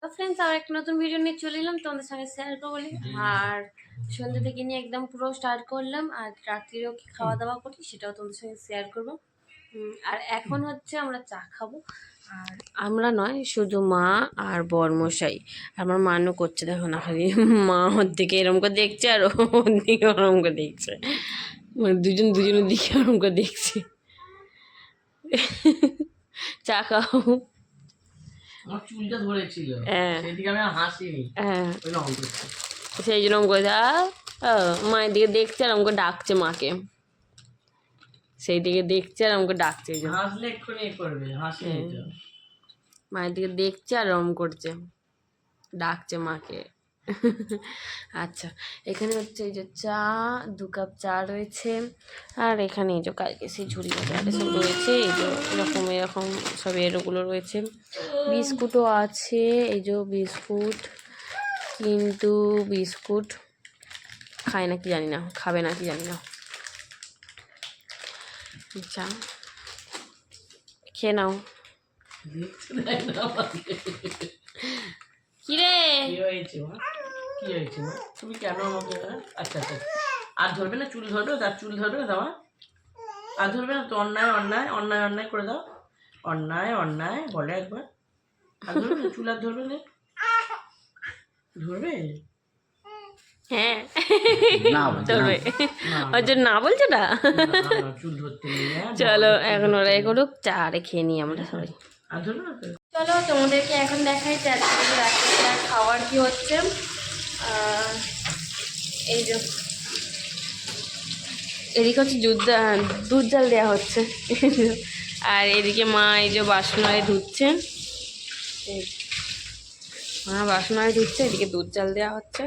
তো ফ্রেন্ডস, আর একটা নতুন ভিডিও নিয়ে চলে এলাম তোমাদের সঙ্গে শেয়ার করবো বলে। আর সন্ধ্যা থেকে নিয়ে একদম পুরো স্টার্ট করলাম, আর রাত্রিরেও কি খাওয়া দাওয়া করি সেটাও তোমাদের সঙ্গে শেয়ার করবো। আর এখন হচ্ছে আমরা চা খাবো। আর আমরা নয়, শুধু মা আর বরমশাই। আমার মানও করছে, দেখো না, খালি মা ওর দিকে এরম করে দেখছে আর ওর দিকে ওরম করে দেখছে, মানে দুজনের দিকে ওরম করে দেখছে। চা খাও। আমার চুলটা ধরেছিল, সেদিকে আমি আর হাসিনি, সেই জন্য করে মায়ের দিকে দেখছে আর আমাকে ডাকছে, মাকে সেই দিকে দেখছে আর আমাকে ডাকছে। হাসলে এক্ষুনি করবে, হাসিনি তো। মায়ের দিকে দেখছে আর রম করছে, ডাকছে মাকে। আচ্ছা, এখানে হচ্ছে এই যে চা, 2 কাপ চা রয়েছে। আর এখানে এই যে কালকে সেই ঝুড়ি বাজারে সব রয়েছে, এই যে এরকম সব এরগুলো রয়েছে। বিস্কুটও আছে, এই যে বিস্কুট, কিন্তু বিস্কুট খায় না কি জানি না, খাবে না কি জানি না। আচ্ছা, খেয়ে নাও। কিরে কি হয়েছে মা? কি হয়েছে মা? তুমি কেন আমাকে? আচ্ছা আচ্ছা, আর ধরবে না? চুল ধরবে? তার চুল ধরবে না? দাও, আর ধরবে না তো। অন্যায় অন্যায় অন্যায় অন্যায় করে দাও। অন্যায় অন্যায় বলে একবার। আর ধরবে না? চুল আর ধরবে না? ধরবে? হ্যাঁ ধরবে, ওর জন্য না বলছো না। চুল ধরতে চলো এখন ওরা এ করুক, চা রে খেয়ে নিই আমরা সবাই। আর ধরবে না তো? চলো তোমাদেরকে এখন দেখাই রাত্রিবেলা খাওয়ার কি হচ্ছে। এই যে এদিকে হচ্ছে দুধ জাল দেওয়া হচ্ছে, আর এদিকে মা এই যে বাসনায় ধুচ্ছে, মা বাসনায় ধুচ্ছে, এদিকে দুধ জাল দেওয়া হচ্ছে।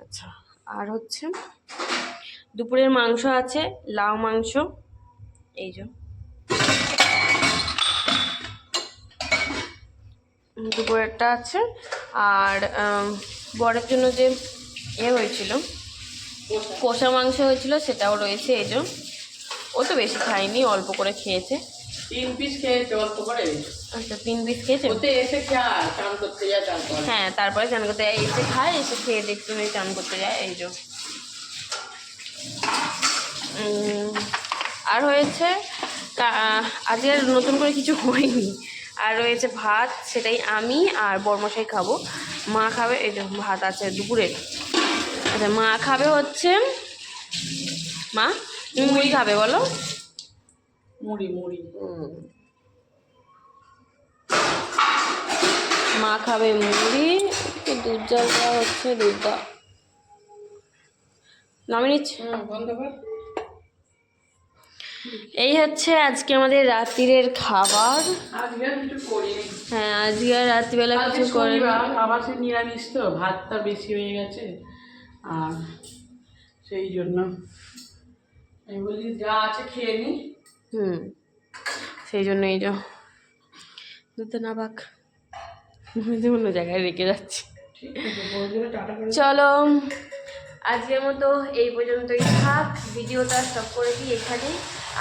আচ্ছা, আর হচ্ছে দুপুরের মাংস আছে, লাউ মাংস, এই যে দুপুরেরটা আছে। আর বরের জন্য যে হয়েছিল, কষা মাংস হয়েছিল, সেটাও রয়েছে। এই যে ও তো বেশি খায়নি, অল্প করে খেয়েছে, 3 পিস খেয়েছে অল্প করে। আচ্ছা 3 পিস খেয়েছে। ওতে এসে চান করতে যায়, হ্যাঁ, তারপরে চান করতে যায়, এসে খায়, এসে খেয়ে দেখতে চান করতে যায়। এই যে আর হয়েছে আজকে আর নতুন করে কিছু হয়নি। আর রয়েছে ভাত, সেটাই আমি আর বরমশাই খাবো। মা খাবে, এই যে ভাত আছে দুপুরের। আচ্ছা, মা খাবে হচ্ছে, মা তুমি মুড়ি খাবে বলো? মুড়ি মুড়ি মা খাবে মুড়ি, দুধ জাল দেওয়া হচ্ছে, দুধ নামিয়ে নিচ্ছি। এই হচ্ছে আজকে আমাদের রাত্রিরের খাবার। হ্যাঁ, আজকে আর রাত্রিবেলা কিছু করে আবার সে নিরামিষ তো, ভাতটা বেশি হয়ে গেছে, আর সেই জন্য আমি বলি যা আছে খেয়ে নি। সেই জন্য এই যে দুধটা না পাক অন্য জায়গায় রেখে যাচ্ছি। চলো আজকের মতো এই পর্যন্তই থাক, ভিডিওটা স্টপ করে দিই এখানেই।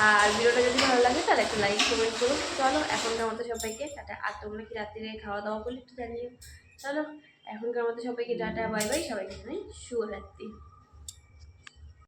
আর ভিডিওটা যদি ভালো লাগে তাহলে একটু লাইক কমেন্ট করুন। চলো এখনকার মতো সবাইকে টাটা। আর তোমরা কি রাত্রিরে খাওয়া দাওয়া করলে একটু জানিও। চলো এখনকার মতো সবাইকে টাটা, বাই বাই, সবাইকে শুভরাত্রি।